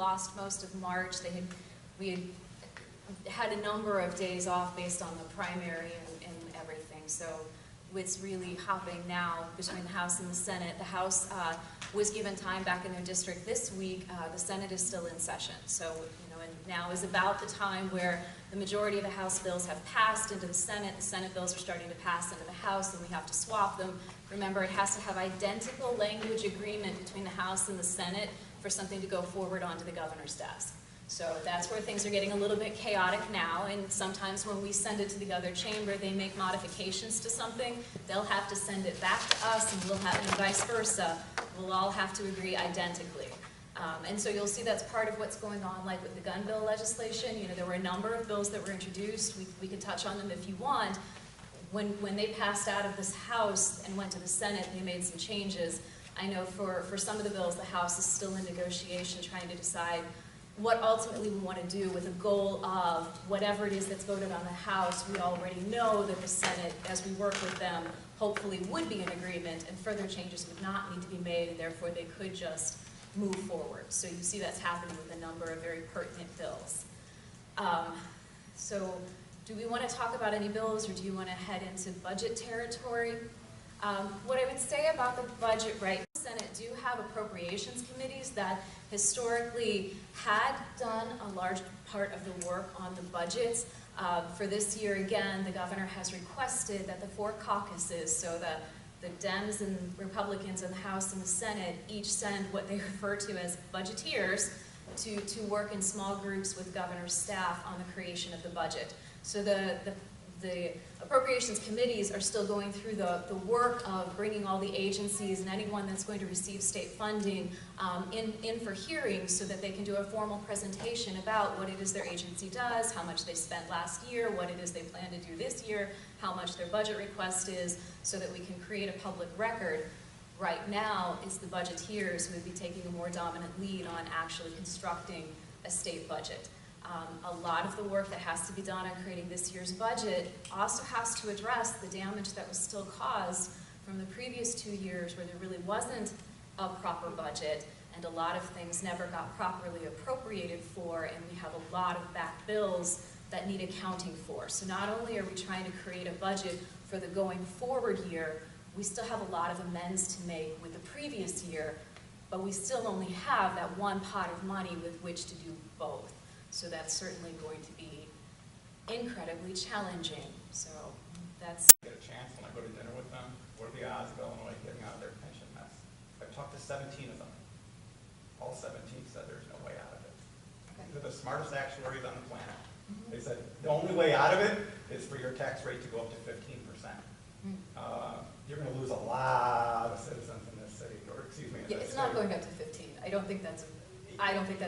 lost most of March. We had a number of days off based on the primary and everything. So it's really hopping now between the House and the Senate. The House was given time back in their district this week. The Senate is still in session. So, and now is about the time where the majority of the House bills have passed into the Senate. The Senate bills are starting to pass into the House, and we have to swap them. Remember, it has to have identical language agreement between the House and the Senate for something to go forward onto the governor's desk. So that's where things are getting a little bit chaotic now, and sometimes when we send it to the other chamber, they make modifications to something. They'll have to send it back to us, and we'll have, and vice versa. We'll all have to agree identically. And so you'll see that's part of what's going on, like with the gun bill legislation. There were a number of bills that were introduced. We can touch on them if you want. When they passed out of this House and went to the Senate, they made some changes. I know for some of the bills, the House is still in negotiation, trying to decide what ultimately we want to do with a goal of whatever it is that's voted on the House. We already know that the Senate, as we work with them, hopefully would be in agreement, and further changes would not need to be made, and therefore they could just move forward. So you see that's happening with a number of very pertinent bills. So do we want to talk about any bills, or do you want to head into budget territory? What I would say about the budget, right, the Senate do have appropriations committees that historically had done a large part of the work on the budgets. For this year, again, the governor has requested that the 4 caucuses, so the Dems and Republicans in the House and the Senate, each send what they refer to as budgeteers to work in small groups with governor's staff on the creation of the budget. So the appropriations committees are still going through the work of bringing all the agencies and anyone that's going to receive state funding in for hearings, so that they can do a formal presentation about what it is their agency does, how much they spent last year, what it is they plan to do this year, how much their budget request is, so that we can create a public record. Right now, it's the budgeteers who would be taking a more dominant lead on actually constructing a state budget. A lot of the work that has to be done on creating this year's budget also has to address the damage that was still caused from the previous 2 years, where there really wasn't a proper budget, and a lot of things never got properly appropriated for, and we have a lot of back bills that need accounting for. So not only are we trying to create a budget for the going forward year, we still have a lot of amends to make with the previous year, but we still only have that one pot of money with which to do both. So that's certainly going to be incredibly challenging. So that's... Get a chance when I go to dinner with them, what are the odds of Illinois getting out of their pension mess? I've talked to 17 of them. All 17 said there's no way out of it. Okay. They're the smartest actuaries on the planet. Mm-hmm. They said the only way out of it is for your tax rate to go up to 15%. You're going to lose a lot of citizens in this city, or excuse me. Yeah, it's not going up to 15. I don't think that's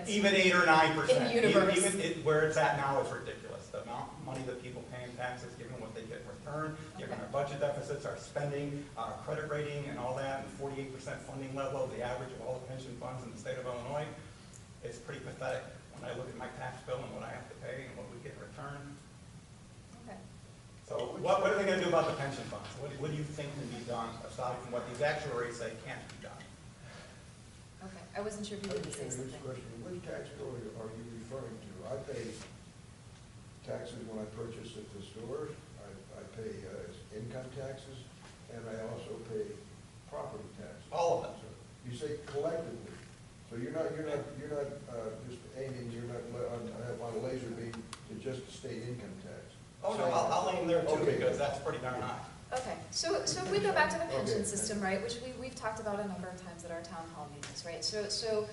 even 8 or 9%. In the universe. Even where it's at now is ridiculous. The amount of money that people pay in taxes, given what they get in return, given our budget deficits, our spending, our credit rating, and all that, and 48% funding level, the average of all the pension funds in the state of Illinois, it's pretty pathetic when I look at my tax bill and what I have to pay and what we get in return. Okay. So what are they going to do about the pension funds? What do you think can be done aside from what these actuaries say can't be done? Okay, I wasn't sure if you were going to say something. Which tax bill are you referring to? I pay taxes when I purchase at the store. I pay income taxes, and I also pay property taxes. All of them. So you say collectively. So you're not just aiming. You're not on a laser beam to just state income tax. Oh no, I'll aim there too, because that's pretty darn high. Okay, so if we go back to the pension system, right, which we've talked about a number of times at our town hall meetings, right? So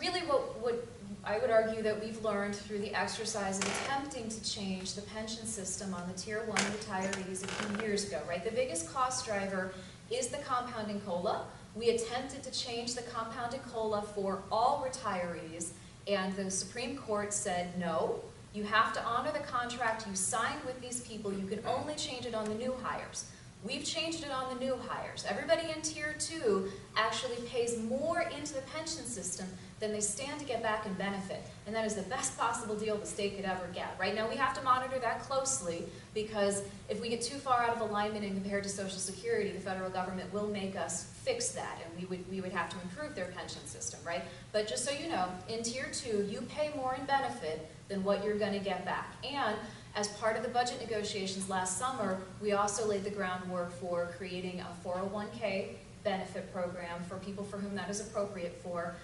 really what I would argue that we've learned through the exercise of attempting to change the pension system on the Tier 1 retirees a few years ago, right? The biggest cost driver is the compounding COLA. We attempted to change the compounded COLA for all retirees, and the Supreme Court said no. You have to honor the contract you signed with these people. You can only change it on the new hires. We've changed it on the new hires. Everybody in Tier 2 actually pays more into the pension system than they stand to get back in benefit. And that is the best possible deal the state could ever get. Right now we have to monitor that closely, because if we get too far out of alignment and compared to Social Security, the federal government will make us fix that, and we would have to improve their pension system, right? But just so you know, in Tier 2, you pay more in benefit than what you're going to get back. And as part of the budget negotiations last summer, we also laid the groundwork for creating a 401k benefit program for people for whom that is appropriate for.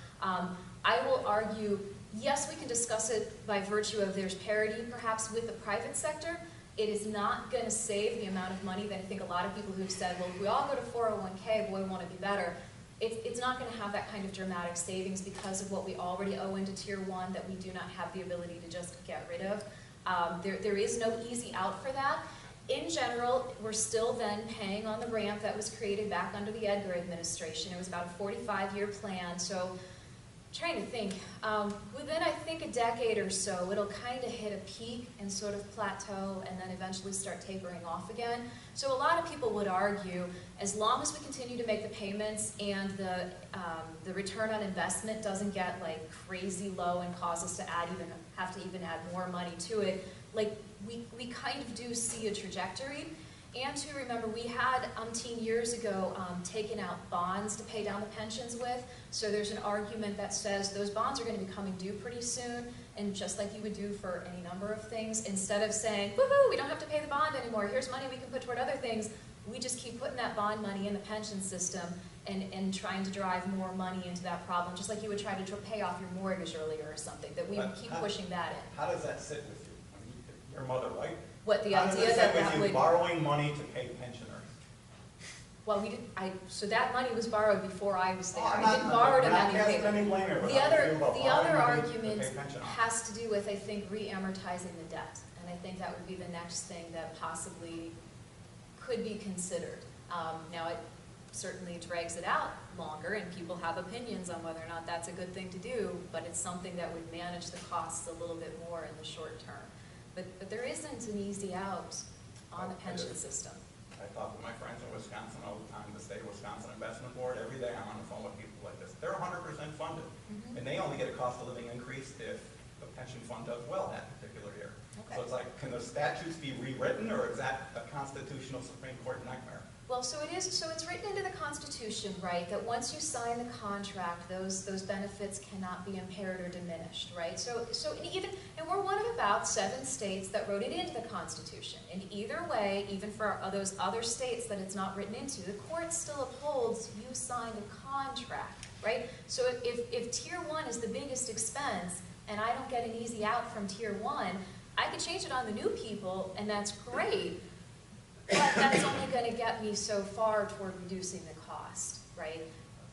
I will argue, yes, we can discuss it by virtue of there's parity perhaps with the private sector. It is not going to save the amount of money that I think a lot of people who've said, well, if we all go to 401k, boy, we want to be better. It's not going to have that kind of dramatic savings because of what we already owe into Tier 1 that we do not have the ability to just get rid of. There is no easy out for that. In general, we're still then paying on the ramp that was created back under the Edgar administration. It was about a 45-year plan. So, trying to think, within I think a decade or so, it'll kind of hit a peak and sort of plateau and then eventually start tapering off again. So a lot of people would argue, as long as we continue to make the payments and the return on investment doesn't get like crazy low and cause us to have to add more money to it, like we kind of do see a trajectory. And to remember, we had umpteen years ago taken out bonds to pay down the pensions with. So there's an argument that says those bonds are going to be coming due pretty soon, and just like you would do for any number of things, instead of saying, woohoo, we don't have to pay the bond anymore, here's money we can put toward other things, we just keep putting that bond money in the pension system and trying to drive more money into that problem, just like you would try to pay off your mortgage earlier or something, that we would keep pushing that in. How does that sit with you? I mean, your mother, right? What, the How does idea it that sit that with you would... borrowing money to pay pensioners? Well, so that money was borrowed before I was there. Oh, I didn't borrow to many people. The The other argument has to do with, I think, re-amortizing the debt. And I think that would be the next thing that possibly could be considered. Now, it certainly drags it out longer, and people have opinions on whether or not that's a good thing to do, but it's something that would manage the costs a little bit more in the short term. But there isn't an easy out on the pension system. I talk with my friends in Wisconsin all the time, the State of Wisconsin Investment Board. Every day I'm on the phone with people like this. They're 100% funded, and they only get a cost of living increase if the pension fund does well that particular year. Okay. So it's like, can the statutes be rewritten, or is that a constitutional Supreme Court nightmare? Well, so it is. So it's written into the Constitution, right, that once you sign the contract, those benefits cannot be impaired or diminished, right? So and we're one of about 7 states that wrote it into the Constitution. And either way, even for those other states that it's not written into, the court still upholds you signed a contract, right? So if Tier 1 is the biggest expense, and I don't get an easy out from Tier 1, I could change it on the new people, and that's great. But that's only going to get me so far toward reducing the cost, right?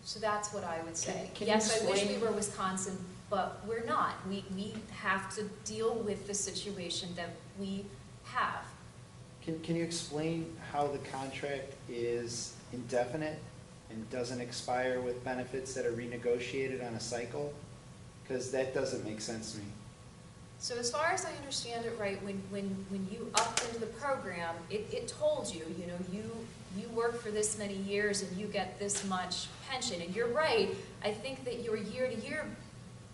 So that's what I would say. Yes, I wish we were Wisconsin, but we're not. We have to deal with the situation that we have. Can you explain how the contract is indefinite and doesn't expire with benefits that are renegotiated on a cycle? Because that doesn't make sense to me. So as far as I understand it, right, when you upped into the program, it told you, you work for this many years and you get this much pension. And you're right, I think that your year-to-year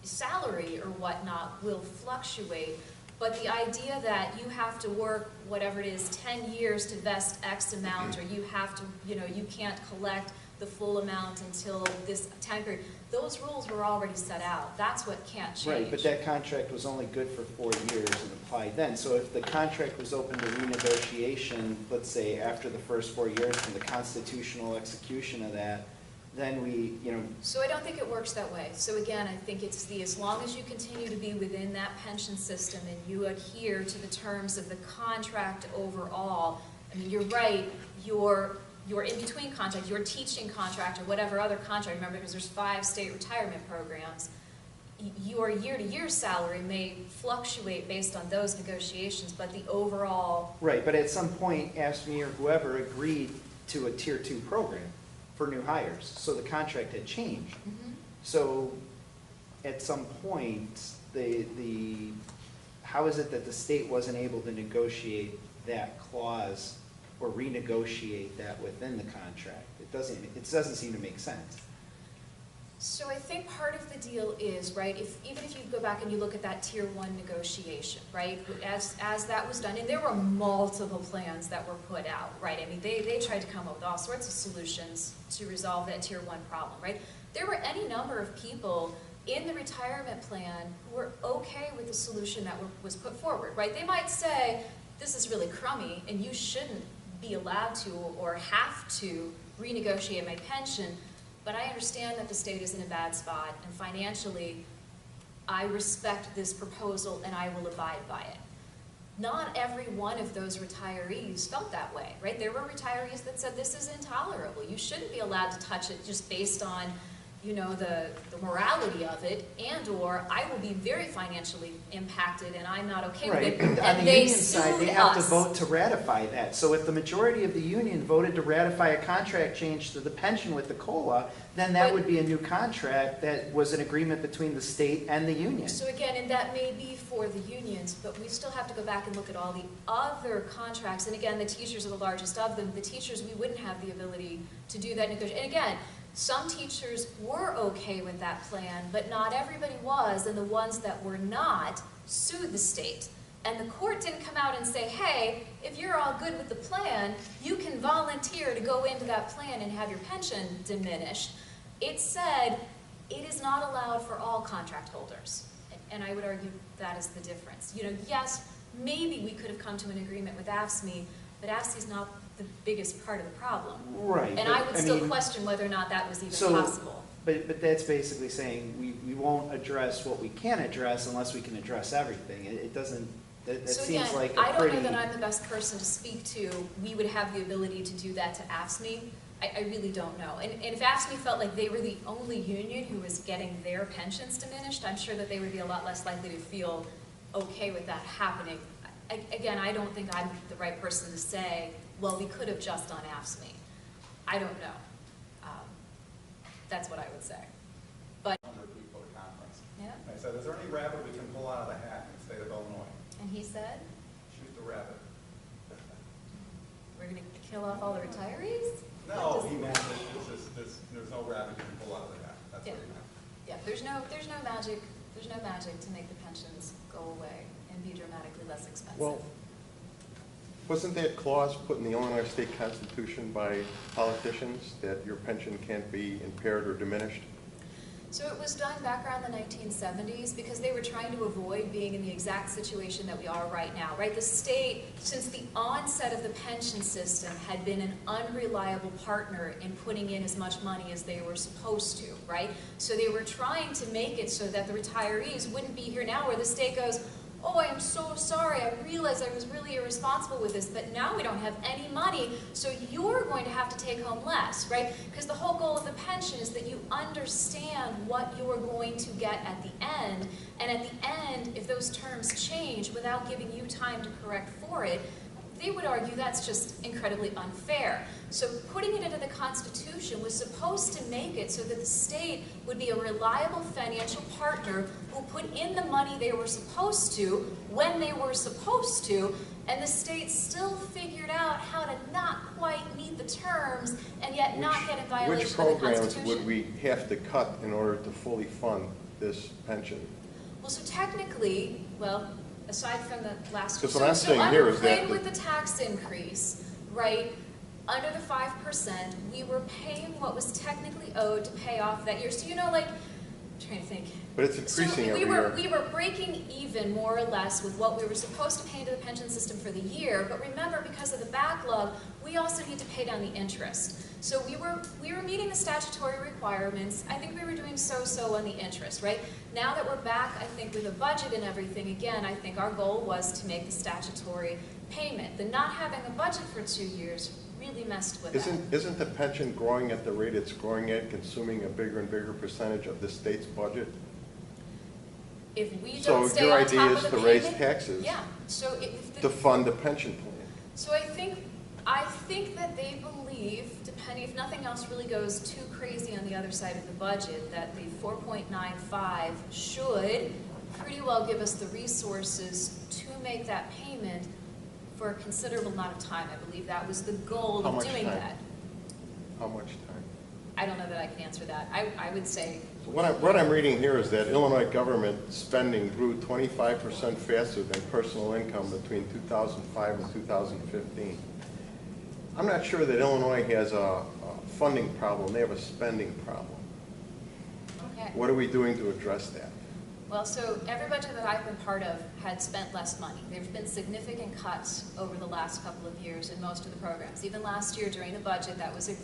salary or whatnot will fluctuate. But the idea that you have to work, whatever it is, 10 years to vest X amount, or you have to, you can't collect the full amount until this time period, those rules were already set out. That's what can't change. Right, but that contract was only good for 4 years and applied then. So if the contract was open to renegotiation, let's say after the first 4 years from the constitutional execution of that, then we, So I don't think it works that way. So again, I think it's as long as you continue to be within that pension system and you adhere to the terms of the contract overall, I mean, you're right, your in-between contract, your teaching contract, or whatever other contract, remember, because there's 5 state retirement programs, your year-to-year salary may fluctuate based on those negotiations, but the overall... Right, but at some point, AFSCME or whoever agreed to a Tier 2 program for new hires, so the contract had changed. So at some point, how is it that the state wasn't able to negotiate that clause or renegotiate that within the contract. It doesn't seem to make sense. So I think part of the deal is, right, even if you go back and you look at that tier 1 negotiation, right, as that was done, and there were multiple plans that were put out, right, I mean, they tried to come up with all sorts of solutions to resolve that tier 1 problem, right? There were any number of people in the retirement plan who were okay with the solution that was put forward, right? They might say, this is really crummy, and you shouldn't be allowed to or have to renegotiate my pension, but I understand that the state is in a bad spot, and financially, I respect this proposal and I will abide by it. Not every one of those retirees felt that way, right? There were retirees that said this is intolerable. You shouldn't be allowed to touch it just based on, you know, the morality of it, and or I will be very financially impacted and I'm not okay with it. And on the union side, they have to vote to ratify that. So if the majority of the union voted to ratify a contract change to the pension with the COLA, then that would be a new contract that was an agreement between the state and the union. So again, and that may be for the unions, but we still have to go back and look at all the other contracts. And again, the teachers are the largest of them. The teachers, we wouldn't have the ability to do that negotiation. And again, some teachers were okay with that plan, but not everybody was, and the ones that were not sued the state. And the court didn't come out and say, hey, if you're all good with the plan, you can volunteer to go into that plan and have your pension diminished. It said it is not allowed for all contract holders. And I would argue that is the difference. You know, yes, maybe we could have come to an agreement with AFSCME, but AFSCME is not the biggest part of the problem. Right. And I would still question whether or not that was even possible. But that's basically saying we won't address what we can address unless we can address everything. It doesn't, that so seems again, like a I don't pretty... know that I'm the best person to speak to. We would have the ability to do that to AFSCME. I really don't know. And if AFSCME felt like they were the only union who was getting their pensions diminished, I'm sure that they would be a lot less likely to feel okay with that happening. Again, I don't think I'm the right person to say, well, we could have just done AFSCME. I don't know. That's what I would say. But Under people to conference. yeah. I said, is there any rabbit we can pull out of the hat in the state of Illinois? And he said, Shoot the rabbit. we're going to kill off all the retirees? No, he meant that there's no rabbit you can pull out of the hat. That's what he meant. Yeah, there's no magic. There's no magic to make the pensions go away and be dramatically less expensive. Well, wasn't that clause put in the Illinois State Constitution by politicians that your pension can't be impaired or diminished? So it was done back around the 1970s because they were trying to avoid being in the exact situation that we are right now, right? The state, since the onset of the pension system, had been an unreliable partner in putting in as much money as they were supposed to, right? So they were trying to make it so that the retirees wouldn't be here now where the state goes, oh, I am so sorry, I realized I was really irresponsible with this, but now we don't have any money, so you're going to have to take home less, right? Because the whole goal of the pension is that you understand what you're going to get at the end, and at the end, if those terms change without giving you time to correct for it, they would argue that's just incredibly unfair. So putting it into the Constitution was supposed to make it so that the state would be a reliable financial partner who put in the money they were supposed to when they were supposed to, and the state still figured out how to not quite meet the terms and yet not get in violation of the Constitution. Which programs would we have to cut in order to fully fund this pension? Well, so technically, well, aside from the last Because what I'm saying here is that with the tax increase, right, under the 5%, we were paying what was technically owed to pay off that year. So, you know, like, I'm trying to think. But it's increasing every year. We were breaking even more or less with what we were supposed to pay into the pension system for the year. But remember, because of the backlog, we also need to pay down the interest. So we were meeting the statutory requirements. I think we were doing so-so on the interest, right? Now that we're back, I think, with a budget and everything, again, I think our goal was to make the statutory payment. The not having a budget for 2 years really messed with that. Isn't the pension growing at the rate it's growing at, consuming a bigger and bigger percentage of the state's budget? If we don't stay your on idea top is of the to raise payment, taxes yeah. So if to fund the pension plan. So I think that they believe, depending if nothing else really goes too crazy on the other side of the budget, that the 4.95 should pretty well give us the resources to make that payment for a considerable amount of time. I believe that was the goal How of much doing time? that. How much time? I don't know that I can answer that. I would say, So what I'm reading here is that Illinois government spending grew 25% faster than personal income between 2005 and 2015. I'm not sure that Illinois has a funding problem. They have a spending problem. okay. What are we doing to address that? Well, so every budget that I've been part of had spent less money. There have been significant cuts over the last couple of years in most of the programs. Even last year during the budget that was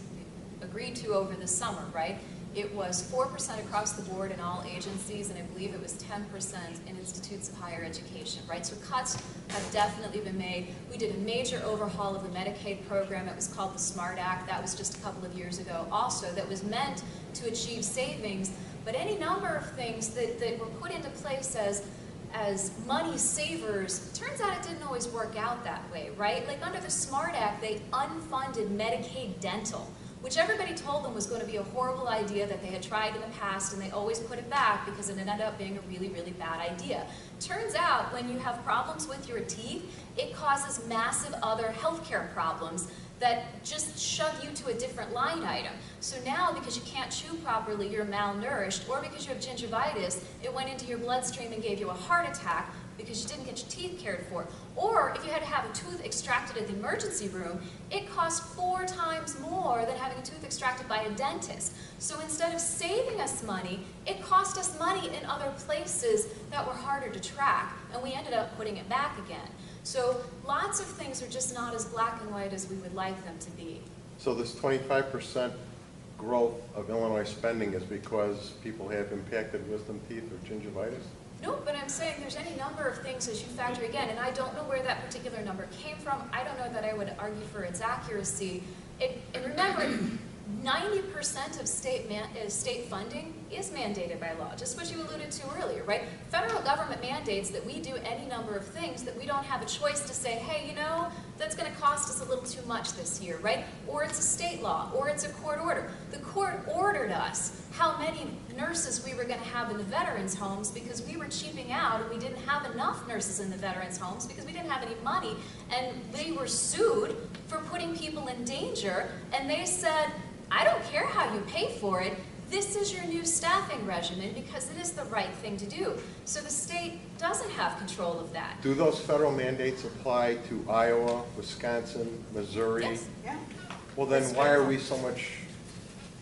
agreed to over the summer, right? It was 4% across the board in all agencies, and I believe it was 10% in institutes of higher education, right? So cuts have definitely been made. We did a major overhaul of the Medicaid program. It was called the SMART Act. That was just a couple of years ago also. That was meant to achieve savings, but any number of things that were put into place as money savers, turns out it didn't always work out that way, right? Like under the SMART Act, they unfunded Medicaid dental, which everybody told them was going to be a horrible idea that they had tried in the past, and they always put it back because it ended up being a really, really bad idea. Turns out when you have problems with your teeth, it causes massive other healthcare problems that just shove you to a different line item. So now, because you can't chew properly, you're malnourished, or because you have gingivitis, it went into your bloodstream and gave you a heart attack because you didn't get your teeth cared for. Or if you had to have a tooth extracted at the emergency room, it cost 4 times more than having a tooth extracted by a dentist. So instead of saving us money, it cost us money in other places that were harder to track, and we ended up putting it back again. So lots of things are just not as black and white as we would like them to be. So this 25% growth of Illinois spending is because people have impacted wisdom teeth or gingivitis? No, but I'm saying there's any number of things as you factor again, and I don't know where that particular number came from. I don't know that I would argue for its accuracy. And remember, 90% of state funding is mandated by law, just what you alluded to earlier, right? Federal government mandates that we do any number of things that we don't have a choice to say, hey, you know, that's going to cost us a little too much this year, right? Or it's a state law, or it's a court order. The court ordered us how many nurses we were going to have in the veterans' homes because we were cheaping out and we didn't have enough nurses in the veterans' homes because we didn't have any money, and they were sued for putting people in danger, and they said, I don't care how you pay for it, this is your new staffing regimen because it is the right thing to do. So the state doesn't have control of that. Do those federal mandates apply to Iowa, Wisconsin, Missouri? Yes. Yeah. Well, then why are we so much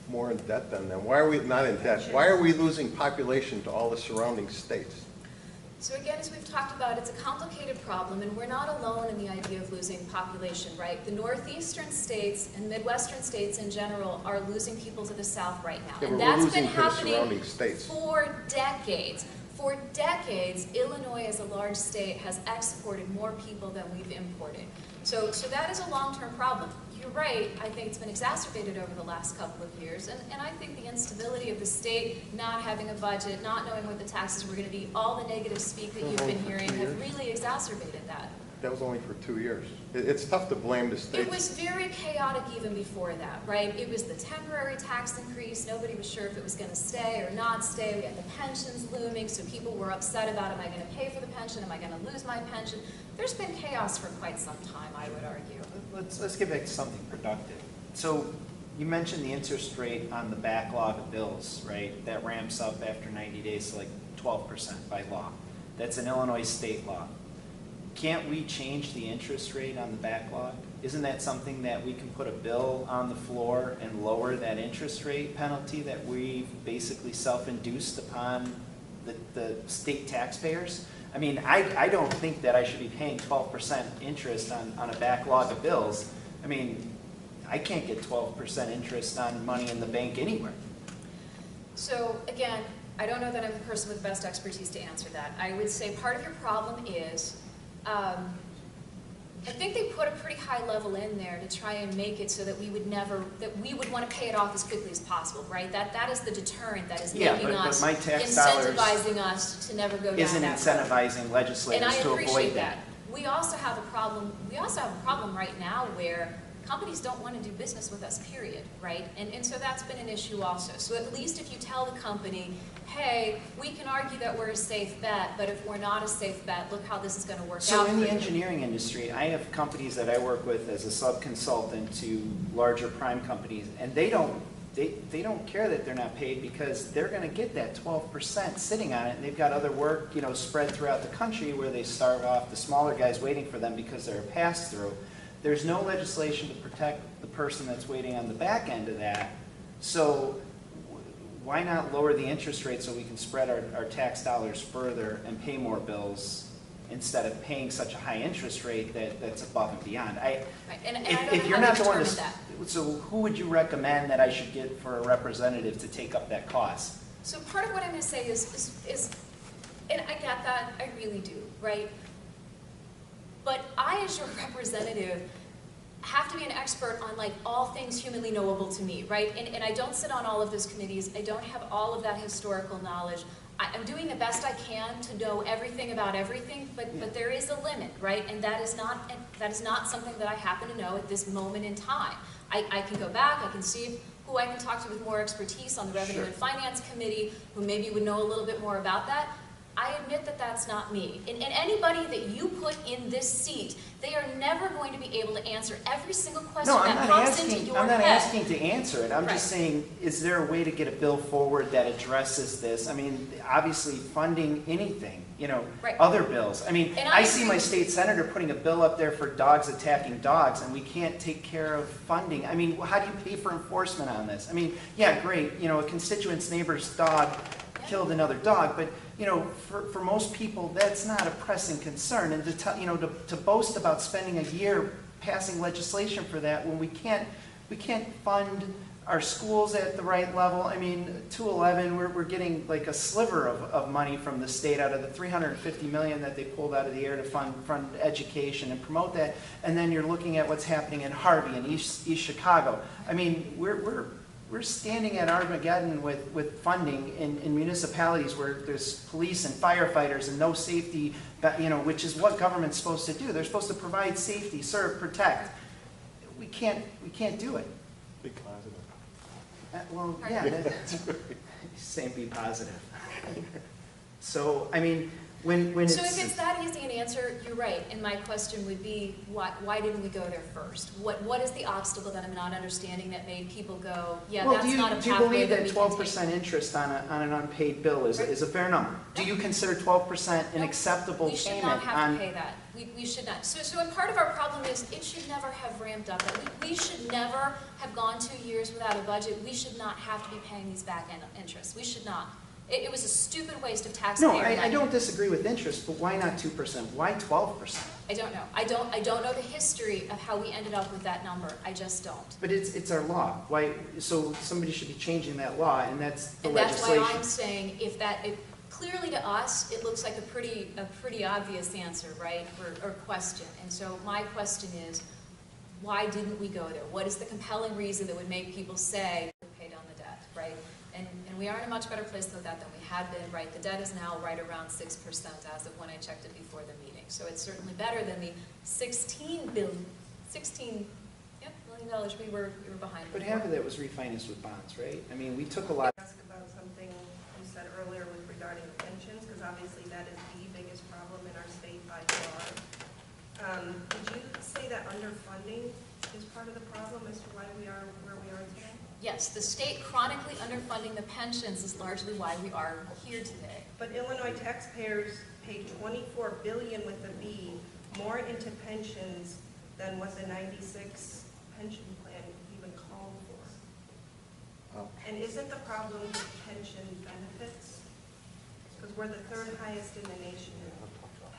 more in debt than them? Why are we not in debt? Why are we losing population to all the surrounding states? So again, as we've talked about, it's a complicated problem, and we're not alone in the idea of losing population, right? The northeastern states and midwestern states in general are losing people to the south right now. Yeah, and but that's we're been losing to the happening surrounding states. for decades. For decades, Illinois as a large state has exported more people than we've imported. So that is a long-term problem. You're right, I think it's been exacerbated over the last couple of years, and I think the instability of the state, not having a budget, not knowing what the taxes were going to be, all the negative speak that you've been hearing have really exacerbated that. That was only for 2 years. It's tough to blame the states. It was very chaotic even before that, right? It was the temporary tax increase. Nobody was sure if it was going to stay or not stay. We had the pensions looming, so people were upset about, am I going to pay for the pension? Am I going to lose my pension? There's been chaos for quite some time, I would argue. Let's get back to something productive. So you mentioned the interest rate on the backlog of bills, right? That ramps up after 90 days to like 12% by law. That's an Illinois state law. Can't we change the interest rate on the backlog? Isn't that something that we can put a bill on the floor and lower that interest rate penalty that we've basically self-induced upon the state taxpayers? I mean, I don't think that I should be paying 12% interest on a backlog of bills. I mean, I can't get 12% interest on money in the bank anywhere. So again, I don't know that I'm the person with the best expertise to answer that. I would say part of your problem is, I think they put a pretty high level in there to try and make it so that we would want to pay it off as quickly as possible, right? That is the deterrent that is making us, my tax dollars incentivizing us to never go down isn't that road. incentivizing legislators And I to appreciate avoid that. We also have a problem. We also have a problem right now where companies don't want to do business with us, period, right? And so that's been an issue also. So at least if you tell the company, hey, we can argue that we're a safe bet, but if we're not a safe bet, look how this is going to work out. So in for the you. engineering industry, I have companies that I work with as a sub-consultant to larger prime companies, and they don't care that they're not paid because they're going to get that 12% sitting on it, and they've got other work, you know, spread throughout the country where they starve off the smaller guys waiting for them because they're a pass-through. There's no legislation to protect the person that's waiting on the back end of that. So why not lower the interest rate so we can spread our tax dollars further and pay more bills instead of paying such a high interest rate that's above and beyond? Right. And I don't If know you're how not they the one determine to, that. so who would you recommend that I should get for a representative to take up that cost? So part of what I'm going to say is, and I get that, I really do, right? But I, as your representative, have to be an expert on like all things humanly knowable to me, right? And I don't sit on all of those committees. I don't have all of that historical knowledge. I'm doing the best I can to know everything about everything, but there is a limit, right? And that is not something that I happen to know at this moment in time. I can go back, I can see who I can talk to with more expertise on the Revenue and Finance Committee, who maybe would know a little bit more about that. I admit that that's not me. And anybody that you put in this seat, they are never going to be able to answer every single question No, that pops into your head. I'm not asking to answer it. I'm Right. just saying, is there a way to get a bill forward that addresses this? I mean, obviously funding anything, you know, Right. other bills. I mean, And I I see agree my with state senator putting a bill up there for dogs attacking dogs, and we can't take care of funding. I mean, how do you pay for enforcement on this? I mean, yeah, great, you know, a constituent's neighbor's dog killed another dog, but you know, for most people, that's not a pressing concern. And to boast about spending a year passing legislation for that when we can't fund our schools at the right level. I mean, 211, we're getting like a sliver of money from the state out of the $350 million that they pulled out of the air to fund education and promote that. And then you're looking at what's happening in Harvey and East Chicago. I mean, we're standing at Armageddon with funding in municipalities where there's police and firefighters and no safety, you know, which is what government's supposed to do. They're supposed to provide safety, serve, protect. We can't do it. Be positive. Well, yeah, that's saying be positive. So, I mean, when So if it's that easy an answer, you're right. And my question would be, why didn't we go there first? What is the obstacle that I'm not understanding that made people go, yeah, well, that's not a do you pathway believe that that we can take? 12% interest on an unpaid bill is a fair number? Do you consider 12% an No, acceptable we should payment not have on? to pay that. We should not. So a part of our problem is it should never have ramped up. We should never have gone 2 years without a budget. We should not have to be paying these back end interests. We should not. It was a stupid waste of taxpayer No, money. I don't disagree with interest, but why not 2%? Why 12%? I don't know. I don't know the history of how we ended up with that number. I just don't. But it's our law. Why? So somebody should be changing that law, and that's the And that's legislation. why I'm saying clearly to us, it looks like a pretty obvious answer, right, or question. And so my question is, why didn't we go there? What is the compelling reason that would make people say, pay down the debt, right? And we are in a much better place with that than we had been, right? The debt is now right around 6% as of when I checked it before the meeting. So it's certainly better than the $16 million we were behind. But before. half of that was refinanced with bonds, right? I mean, we took a lot. Ask about something you said earlier with regarding pensions, because obviously that is the biggest problem in our state by far. Did you say that underfunding is part of the problem as to why we are where we are today? Yes, the state chronically underfunding the pensions is largely why we are here today. But Illinois taxpayers pay $24 billion with a B more into pensions than what the '96 pension plan even called for. Oh. And isn't the problem with pension benefits? Because we're the third highest in the nation in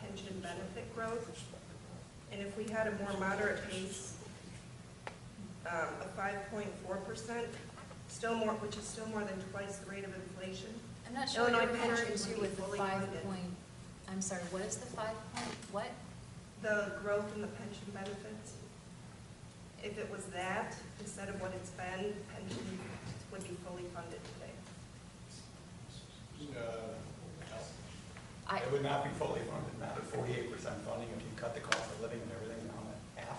pension benefit growth. And if we had a more moderate pace, of 5.4%, still more, which is still more than twice the rate of inflation. I'm not sure what Illinois you're referring pensions to would be with the fully 5 funded. point, I'm sorry, what is the 5 point, what? The growth in the pension benefits, if it was that, instead of what it's been, pension would be fully funded today. I, It would not be fully funded, not at 48% funding if you cut the cost of living and everything down to half.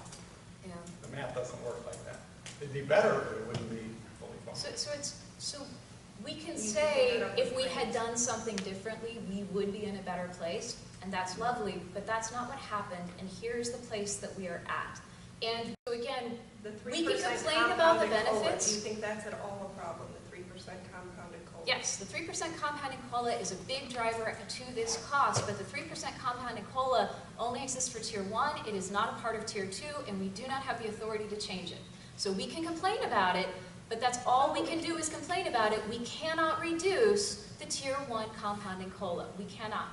yeah. The math doesn't work like that. It'd be better if it wouldn't be fully funded. So we can say if we had done something differently, we would be in a better place, and that's lovely, but that's not what happened, and here's the place that we are at. And so again, The we 3% can complain about the compounded COLA, benefits. do you think that's at all a problem, the 3% compounded COLA? Yes, the 3% compounding COLA is a big driver to this cost, but the 3% compounding COLA only exists for Tier 1. It is not a part of Tier 2, and we do not have the authority to change it. So we can complain about it, but that's all we can do is complain about it. We cannot reduce the Tier 1 compounding COLA. We cannot.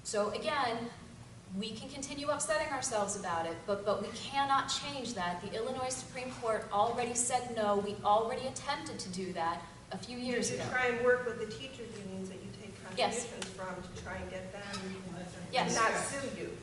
So again, we can continue upsetting ourselves about it, but we cannot change that. The Illinois Supreme Court already said no. We already attempted to do that a few years ago. Did you try and work with the teachers unions that you take Yes. contributions from to try and get them Yes. to not sue you?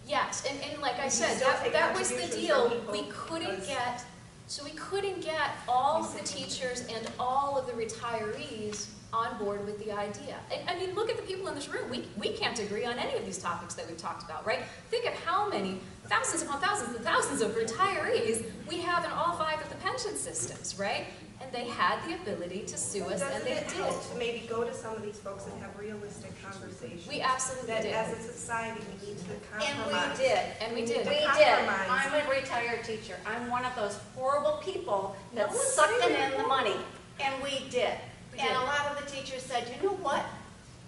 Yes, and like I You said, still take that was the contributions deal. from people We couldn't because- get, so we couldn't get all of the teachers and all of the retirees on board with the idea. I mean, look at the people in this room. We can't agree on any of these topics that we've talked about, right? Think of how many thousands upon thousands and thousands of retirees we have in all 5 of the pension systems, right? And they had the ability to sue us, and Doesn't they it did. help to maybe go to some of these folks and have realistic conversations? We absolutely That did. as a society, we need to And compromise. we did. And we We did. need We to did. compromise. I'm a retired teacher. I'm one of those horrible people No that one's sucked saying in you're the money. And we did. We And did. a lot of the teachers said, you know what?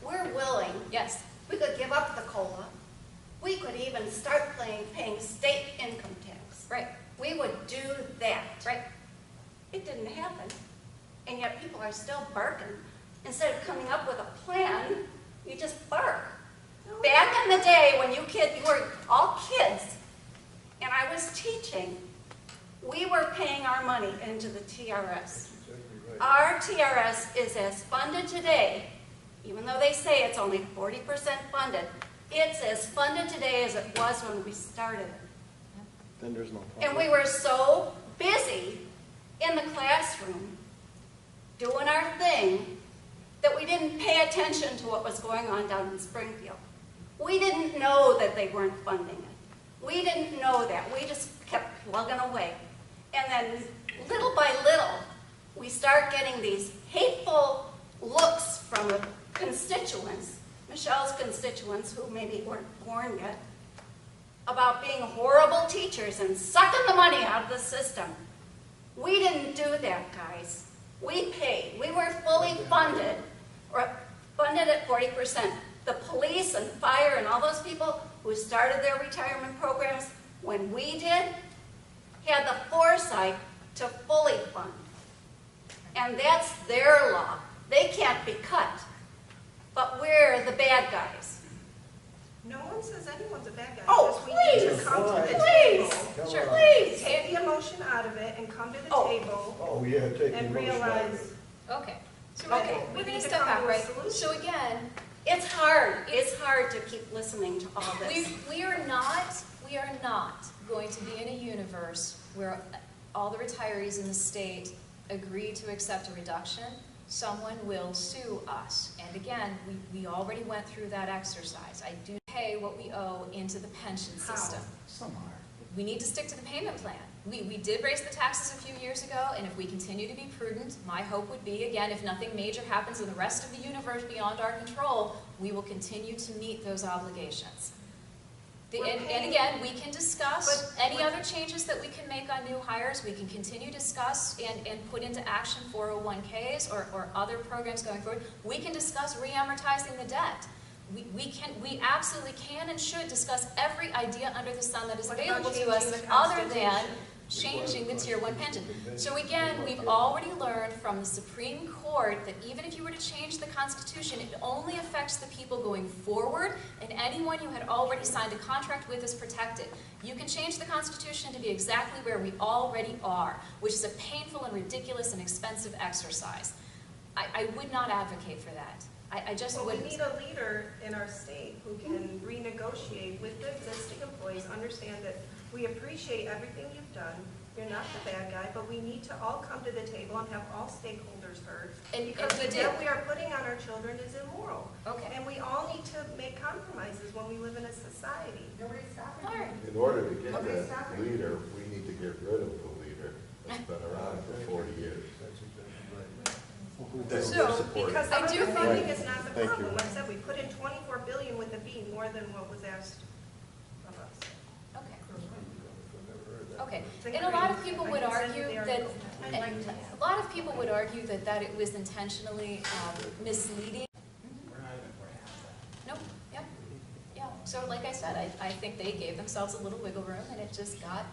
We're willing. Yes, We could give up the COLA. We could even start paying state income tax. right, We would do that. right. It didn't happen. And yet people are still barking. Instead of coming up with a plan, you just bark. Back in the day when you were all kids, and I was teaching, we were paying our money into the TRS. That's exactly right. Our TRS is as funded today, even though they say it's only 40% funded, it's as funded today as it was when we started. Then there's no problem. And we were so busy in the classroom doing our thing that we didn't pay attention to what was going on down in Springfield. We didn't know that they weren't funding it. We didn't know that. We just kept plugging away. And then little by little, we start getting these hateful looks from the constituents, Michelle's constituents who maybe weren't born yet, about being horrible teachers and sucking the money out of the system. We didn't do that, guys. We paid. We were fully funded, or funded at 40%. The police and fire and all those people who started their retirement programs when we did had the foresight to fully fund. And that's their law. They can't be cut. But we're the bad guys. No one says anyone's a bad guy. Oh, Just we need please, to come to the please. table. Sure. Please. Take the emotion out of it and come to the Oh. table Oh, yeah, take the and motion out of realize, it. Okay. So Okay. we're We going need to to step come back, to a right? solution. So again, It's hard. It's hard to keep listening to all this. we are not going to be in a universe where all the retirees in the state agree to accept a reduction. Someone will sue us. And again, we already went through that exercise. I do pay what we owe into the pension How? system. Some are. We need to stick to the payment plan. We did raise the taxes a few years ago, and if we continue to be prudent, my hope would be, again, if nothing major happens in the rest of the universe beyond our control, we will continue to meet those obligations. And again, we can discuss But- any other changes that we can make on new hires. We can continue to discuss and put into action 401ks or other programs going forward. We can discuss re-amortizing the debt. We absolutely can and should discuss every idea under the sun that is What about available to us changing the other than Constitution? changing the Tier 1 pension. So again, we've already learned from the Supreme Court that even if you were to change the Constitution, it only affects the people going forward, and anyone you had already signed a contract with is protected. You can change the Constitution to be exactly where we already are, which is a painful and ridiculous and expensive exercise. I would not advocate for that. I just but we wouldn't. need a leader in our state who can renegotiate with the existing employees, understand that we appreciate everything you've done. You're not the bad guy, but we need to all come to the table and have all stakeholders heard. And Because we the did. debt we are putting on our children is immoral. Okay. And we all need to make compromises when we live in a society. All right. In order to get that leader, we need to get rid of the leader that's been around for 40 years. That's exactly right. That's So, supported. because I do the think- funding is not the Thank you. problem. Like I said, we put in 24 billion with a B, more than what was asked of us. Okay. I've never heard that. Okay, Think and a lot of crazy. people I would can send you argue the that, article. a lot of people would argue that it was intentionally misleading. We're not even, we're half that. Nope, yep, yeah, so like I said, I think they gave themselves a little wiggle room and it just got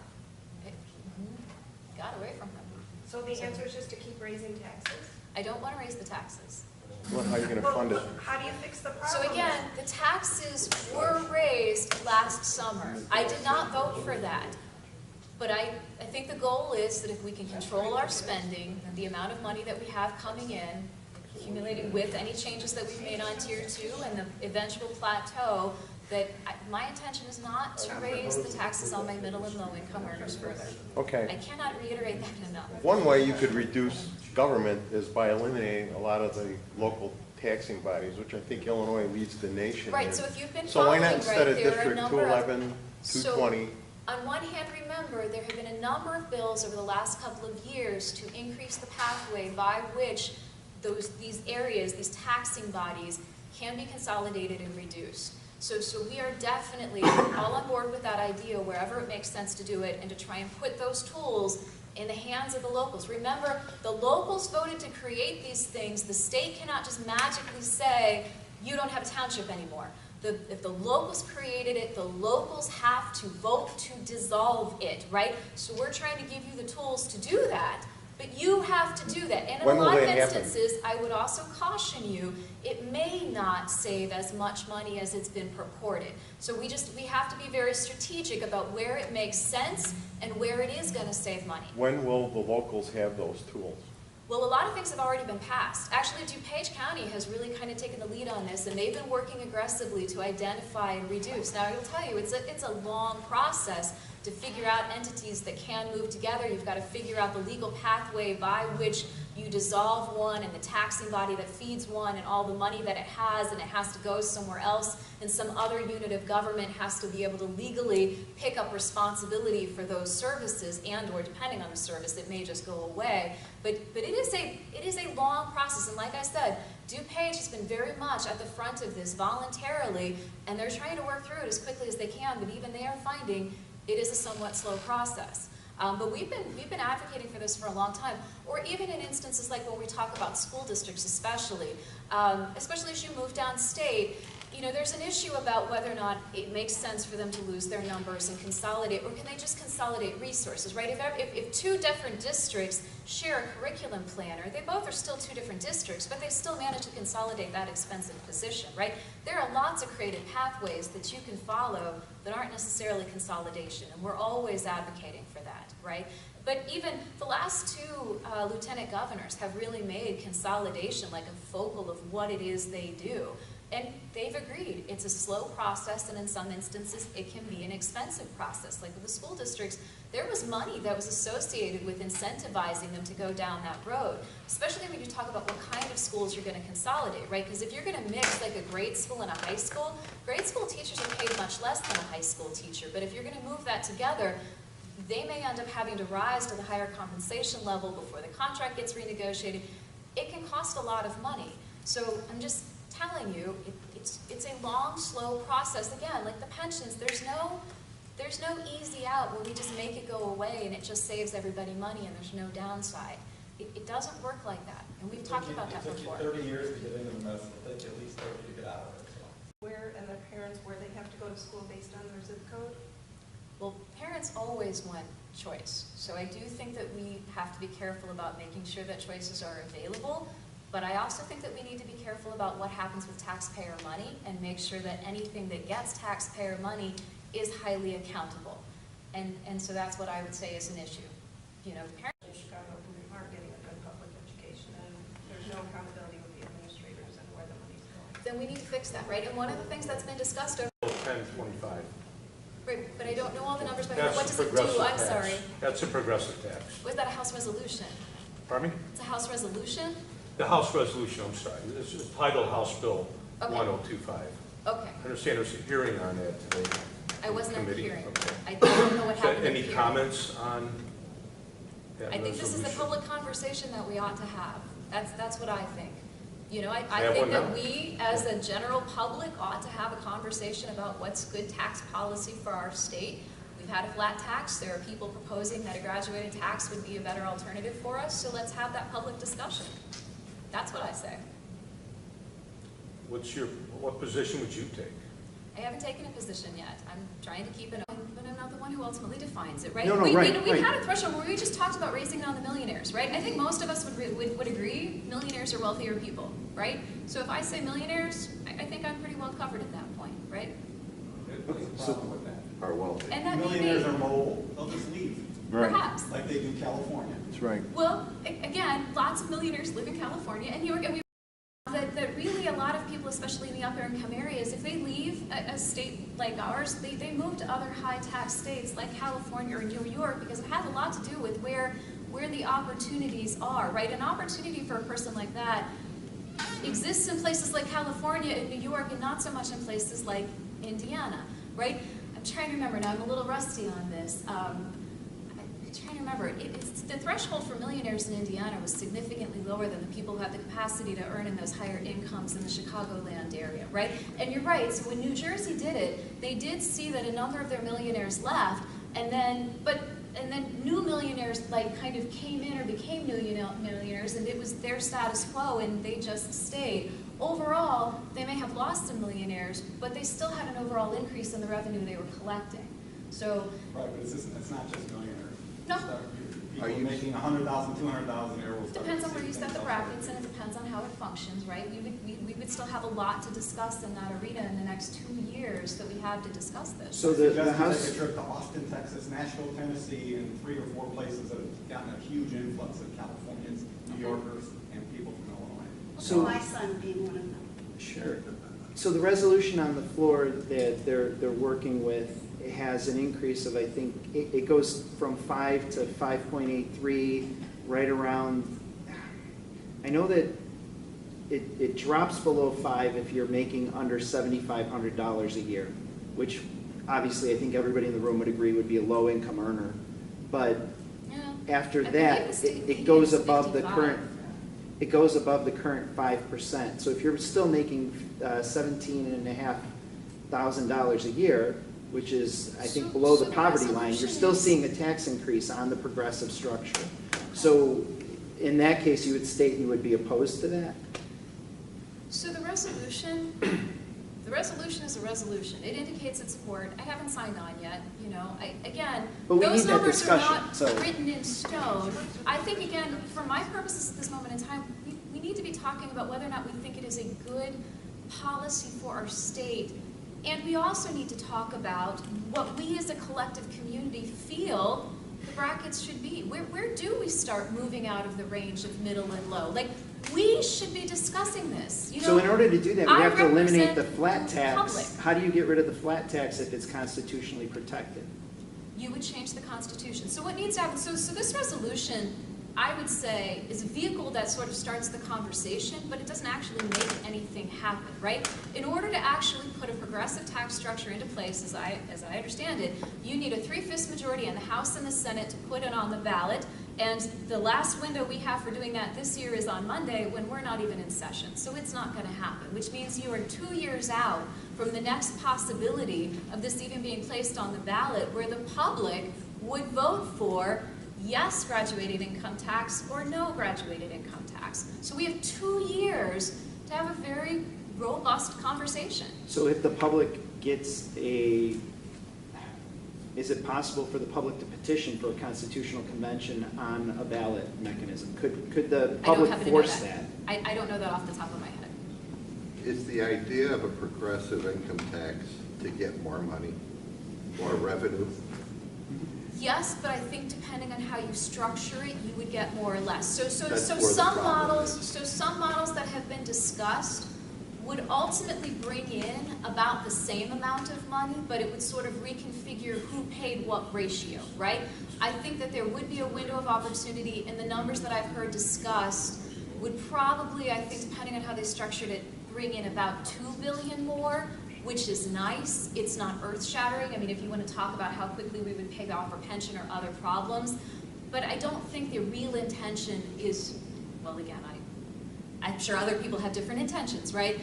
away from them. So the answer is just to keep raising taxes? I don't want to raise the taxes. Well, how are you gonna Well, fund it? how do you fix the So problem? again, the taxes were raised last summer. I did not vote for that. But I think the goal is that if we can control our spending, and the amount of money that we have coming in, accumulated with any changes that we've made on tier 2 and the eventual plateau, that my intention is not to raise the taxes on my middle and low income earners further. I Okay. cannot reiterate that enough. One way you could reduce government is by eliminating a lot of the local taxing bodies, which I think Illinois leads the nation Right, in. so if you've been So why following, not right, instead of there are a District number of... 211, So- 220? On one hand, remember, there have been a number of bills over the last couple of years to increase the pathway by which these areas, these taxing bodies, can be consolidated and reduced. So we are definitely all on board with that idea wherever it makes sense to do it and to try and put those tools in the hands of the locals. Remember, the locals voted to create these things. The state cannot just magically say, you don't have a township anymore. If the locals created it, the locals have to vote to dissolve it, right? So we're trying to give you the tools to do that, but you have to do that. And in When a will lot of that happen? instances, I would also caution you, it may not save as much money as it's been purported. So we have to be very strategic about where it makes sense and where it is going to save money. When will the locals have those tools? Well, a lot of things have already been passed. Actually, DuPage County has really kind of taken the lead on this, and they've been working aggressively to identify and reduce. Now, I will tell you, it's a long process to figure out entities that can move together. You've got to figure out the legal pathway by which you dissolve one and the taxing body that feeds one and all the money that it has, and it has to go somewhere else, and some other unit of government has to be able to legally pick up responsibility for those services, and or depending on the service, it may just go away. But it is a long process, and like I said, DuPage has been very much at the front of this voluntarily, and they're trying to work through it as quickly as they can, but even they are finding it is a somewhat slow process. But we've been advocating for this for a long time, or even in instances like when we talk about school districts especially as you move downstate, you know, there's an issue about whether or not it makes sense for them to lose their numbers and consolidate, or can they just consolidate resources, right? If two different districts share a curriculum planner, they both are still two different districts, but they still manage to consolidate that expensive position, right? There are lots of creative pathways that you can follow that aren't necessarily consolidation, and we're always advocating for that, right? But even the last two lieutenant governors have really made consolidation like a focal of what it is they do. And they've agreed it's a slow process, and in some instances it can be an expensive process. Like with the school districts, there was money that was associated with incentivizing them to go down that road, especially when you talk about what kind of schools you're going to consolidate, right? Because if you're going to mix like a grade school and a high school, grade school teachers are paid much less than a high school teacher. But if you're going to move that together, they may end up having to rise to the higher compensation level before the contract gets renegotiated. It can cost a lot of money. So I'm just telling you, it's a long, slow process. Again, like the pensions, there's no easy out where we just make it go away and it just saves everybody money and there's no downside. It doesn't work like that, and we've talked about that before. It took you 30 years to get into the mess, it'll take you at least 30 to get out of it. So. Where, and their parents, where they have to go to school based on their zip code? Well, parents always want choice, so I do think that we have to be careful about making sure that choices are available, but I also think that we need to be careful about what happens with taxpayer money and make sure that anything that gets taxpayer money is highly accountable. And so that's what I would say is an issue. You know, parents In Chicago, who aren't getting a good public education, and there's no accountability with the administrators and where the money's going. then we need to fix that, right? And one of the things that's been discussed over, 1025. right, but I don't know all the numbers, but That's what a does it progressive do? I'm tax. sorry. That's a progressive tax. Was that a House resolution? Pardon me? It's a House resolution? The House resolution, I'm sorry, this is titled House Bill Okay. 1025. Okay. I understand there's a hearing on that today. I wasn't at the committee? hearing. Okay. I don't know what So happened at the any hearing. comments on that I think this is the resolution? public conversation that we ought to have. That's what I think. You know, I Have think one that now. we, as a general public, ought to have a conversation about what's good tax policy for our state. We've had a flat tax. There are people proposing that a graduated tax would be a better alternative for us, so let's have that public discussion. That's what I say. What position would you take? I haven't taken a position yet. I'm trying to keep it open, but I'm not the one who ultimately defines it, right? No, We've right. had a threshold where we just talked about raising it on the millionaires, right? I think most of us would agree millionaires are wealthier people, right? So if I say millionaires, I think I'm pretty well covered at that point, right? What's the problem with that? Are wealthy. And that may Millionaires are be, mobile, they'll just leave, perhaps. like they do California. That's right. Well, again, lots of millionaires live in California and New York, and that really a lot of people, especially in the upper income areas, if they leave a state like ours, they move to other high tax states like California or New York, because it has a lot to do with where the opportunities are, right? An opportunity for a person like that exists in places like California and New York, and not so much in places like Indiana, right? I'm trying to remember now, I'm a little rusty on this. I'm trying to remember, the threshold for millionaires in Indiana was significantly lower than the people who had the capacity to earn in those higher incomes in the Chicagoland area, right? And you're right, so when New Jersey did it, they did see that a number of their millionaires left, and then new millionaires like kind of came in or became millionaires, and it was their status quo, and they just stayed. Overall, they may have lost some millionaires, but they still had an overall increase in the revenue they were collecting. So, Right, but it's not just millionaires. No. People making $100,000, $200,000 a year will start depends to on where see you set things the also. brackets, and it depends on how it functions, right? We would still have a lot to discuss in that arena in the next 2 years that we have to discuss this. So I the suggest you House, take a trip to Austin, Texas, Nashville, Tennessee, and 3 or 4 places that have gotten a huge influx of Californians, New Yorkers, and people from Illinois. So- My son being one of them. sure. So the resolution on the floor that they're working with has an increase of, I think, it goes from 5 to 5.83, right around, I know that it drops below 5 if you're making under $7,500 a year, which obviously I think everybody in the room would agree would be a low-income earner. But Yeah. after I believe that, it's it goes above the 55. current, it goes above the current 5%. So if you're still making $17,500 a year, which is, I think, So- below so the the poverty line, you're resolution still is- seeing a tax increase on the progressive structure. So in that case, you would state you would be opposed to that? So the resolution is a resolution. It indicates its support. I haven't signed on yet, you know. Again, But we those need that numbers are discussion, not so- written in stone. I think, again, for my purposes at this moment in time, we need to be talking about whether or not we think it is a good policy for our state. And we also need to talk about what we as a collective community feel the brackets should be. Where do we start moving out of the range of middle and low? Like, we should be discussing this, you know. So in order to do that, we I have to eliminate the represent flat the tax. public. How do you get rid of the flat tax if it's constitutionally protected? You would change the Constitution. So what needs to happen, so this resolution, I would say, is a vehicle that sort of starts the conversation, but it doesn't actually make anything happen, right? In order to actually put a progressive tax structure into place, as I understand it, you need a 3/5 majority in the House and the Senate to put it on the ballot, and the last window we have for doing that this year is on Monday, when we're not even in session. So it's not going to happen, which means you are 2 years out from the next possibility of this even being placed on the ballot, where the public would vote for yes graduated income tax or no graduated income tax. So we have 2 years to have a very robust conversation. So if the public gets is it possible for the public to petition for a constitutional convention on a ballot mechanism? Could the I don't public happen to know force that? I don't know that off the top of my head. Is the idea of a progressive income tax to get more money, more revenue? Yes, but I think depending on how you structure it, you would get more or less. So That's where the some problem models, is. some models that have been discussed would ultimately bring in about the same amount of money, but it would sort of reconfigure who paid what ratio, right? I think that there would be a window of opportunity, and the numbers that I've heard discussed would probably, I think, depending on how they structured it, bring in about $2 billion more. which is nice. It's not earth-shattering. I mean, if you want to talk about how quickly we would pay off our pension or other problems, but I don't think the real intention is, well, again, I'm sure other people have different intentions, right?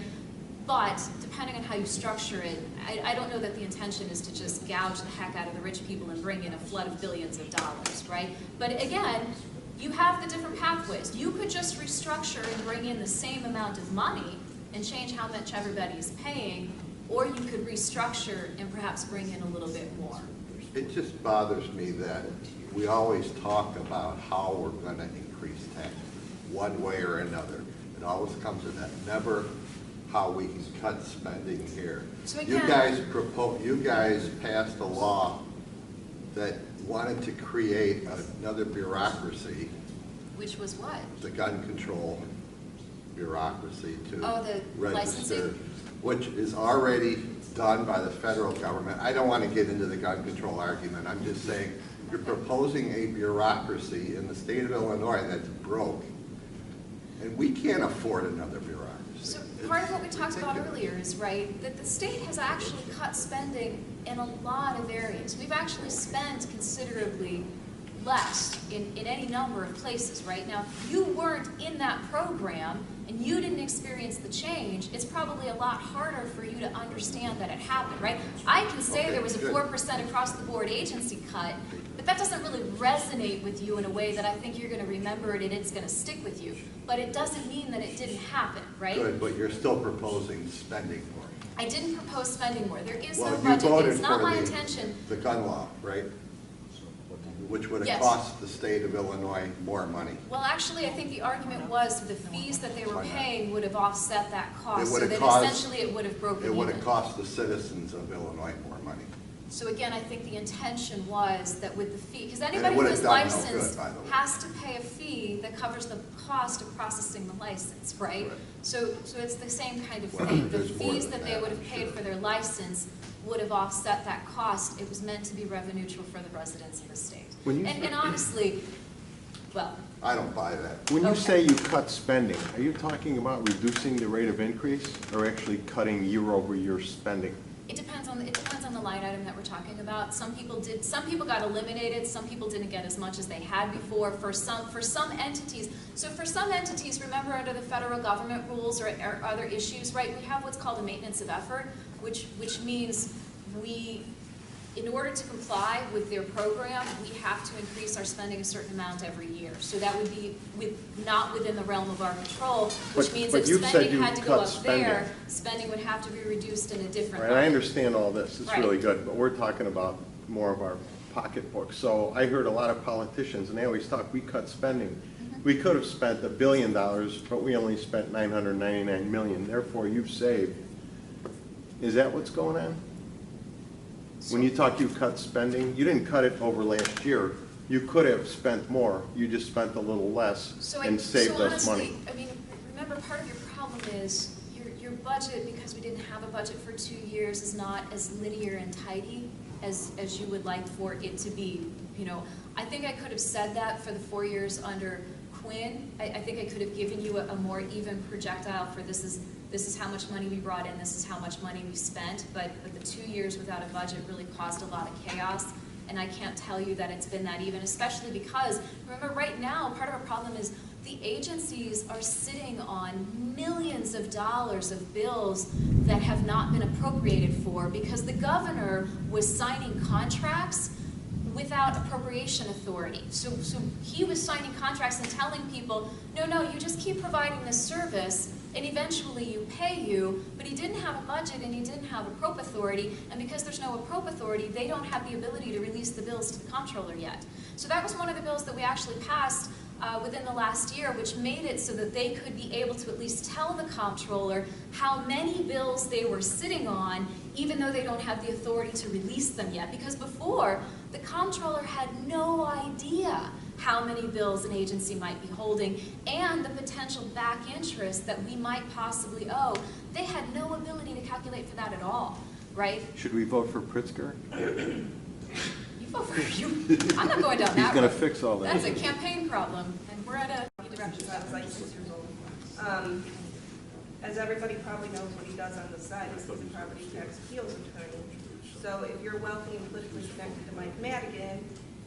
But depending on how you structure it, I don't know that the intention is to just gouge the heck out of the rich people and bring in a flood of billions of dollars, right? But again, you have the different pathways. You could just restructure and bring in the same amount of money and change how much everybody is paying, or you could restructure and perhaps bring in a little bit more. It just bothers me that we always talk about how we're going to increase taxes, one way or another. It always comes to that, never how we can cut spending here. So You guys passed a law that wanted to create another bureaucracy, Which was what? the gun control bureaucracy to Oh, the register, licensing? which is already done by the federal government. I don't want to get into the gun control argument. I'm just saying you're proposing a bureaucracy in the state of Illinois that's broke, and we can't afford another bureaucracy. So part of what we It's talked about ridiculous. earlier is, right, that the state has actually cut spending in a lot of areas. We've actually spent considerably less in any number of places, right? Now, if you weren't in that program and you didn't experience the change, it's probably a lot harder for you to understand that it happened, right? I can say Okay, there was a good. 4% across the board agency cut, but that doesn't really resonate with you in a way that I think you're going to remember it and it's going to stick with you. But it doesn't mean that it didn't happen, right? Good, but you're still proposing spending more. I didn't propose spending more. There is Well, no you budget. voted It's not for my the- intention. The gun law, right? Which would have Yes. cost the state of Illinois more money. Well, actually, I think the argument was the fees that they were Why not? paying would have offset that cost, It so would have that cost- essentially it would have broken It would even. have cost the citizens of Illinois more money. So again, I think the intention was that with the fee, because it anybody who would is have done no licensed good, by the way. has to pay a fee that covers the cost of processing the license, right? Right. So it's the same kind of Well, thing. The there's more fees than that they that, would have I'm paid sure. for their license would have offset that cost. It was meant to be revenue neutral for the residents of the state. When you And honestly, well, I don't buy that. When you Okay. say you cut spending, are you talking about reducing the rate of increase or actually cutting year-over-year spending? it depends on the line item that we're talking about. Some people got eliminated, some people didn't get as much as they had before. For some entities, remember under the federal government rules or other issues, right, we have what's called a maintenance of effort, which means in order to comply with their program, we have to increase our spending a certain amount every year. So that would be not within the realm of our control, which But- means but if you've said spending you had to go cut up spending. there, spending would have to be reduced in a different Right, I line. understand all this, it's Right. really good, but we're talking about more of our pocketbook. So I heard a lot of politicians, and they always talk, we cut spending. We could have spent $1 billion, but we only spent $999 million, therefore you've saved. Is that what's going on? When you talk you cut spending, you didn't cut it over last year. You could have spent more, you just spent a little less and saved us money. I mean, remember, part of your problem is your budget, because we didn't have a budget for 2 years, is not as linear and tidy as you would like for it to be. You know, I think I could have said that for the 4 years under Quinn. I think I could have given you a more even projectile for this is how much money we brought in, this is how much money we spent, but the 2 years without a budget really caused a lot of chaos, and I can't tell you that it's been that even, especially because, remember, right now, part of our problem is the agencies are sitting on millions of dollars of bills that have not been appropriated for because the governor was signing contracts without appropriation authority. So he was signing contracts and telling people, no, you just keep providing this service, and eventually you pay you, but he didn't have a budget and he didn't have appropriate authority, and because there's no appropriate authority, they don't have the ability to release the bills to the comptroller yet. So that was one of the bills that we actually passed within the last year, which made it so that they could be able to at least tell the comptroller how many bills they were sitting on, even though they don't have the authority to release them yet. Because before, the comptroller had no idea how many bills an agency might be holding and the potential back interest that we might possibly owe. They had no ability to calculate for that at all, right? Should we vote for Pritzker? You vote for you. I'm not going down that He's gonna road. fix all that. That's a campaign problem, and we're at a direction. I was like 6 years old. as everybody probably knows what he does on the side, he's a property tax appeals attorney. So if you're wealthy and politically connected to Mike Madigan,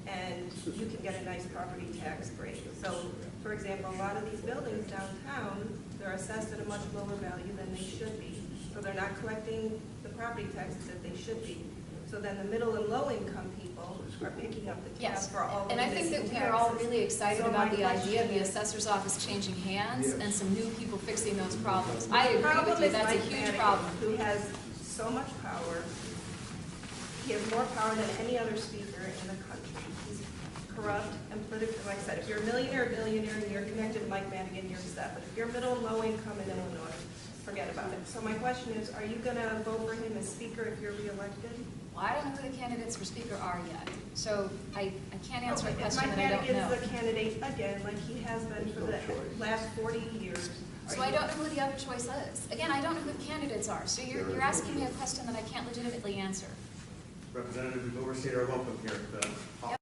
and you can get a nice property tax break. So, for example, a lot of these buildings downtown, they're assessed at a much lower value than they should be. So they're not collecting the property taxes that they should be. So then the middle and low income people are picking up the tab Yes, for all of and I think that we are all really excited So about my the idea of the question is- assessor's office changing hands Yes. and some new people fixing those problems. I agree problem with you, is that's a Mike huge Madigan, problem. Who has so much power. He has more power than any other speaker in the country. He's corrupt and politically, like I said, if you're a millionaire or billionaire and you're connected to Mike Madigan, you're set. But if you're middle and low income in Illinois, forget about it. So my question is, are you gonna vote for him as speaker if you're reelected? Well, I don't know who the candidates for speaker are yet, so I can't answer a Okay, question if that I don't Mike Madigan's know. the candidate again, like he has been for the last 40 years. are So I you- don't know who the other choice is. Again, I don't know who the candidates are, so you're asking me a question that I can't legitimately answer. Representative, we've overstayed our welcome here at the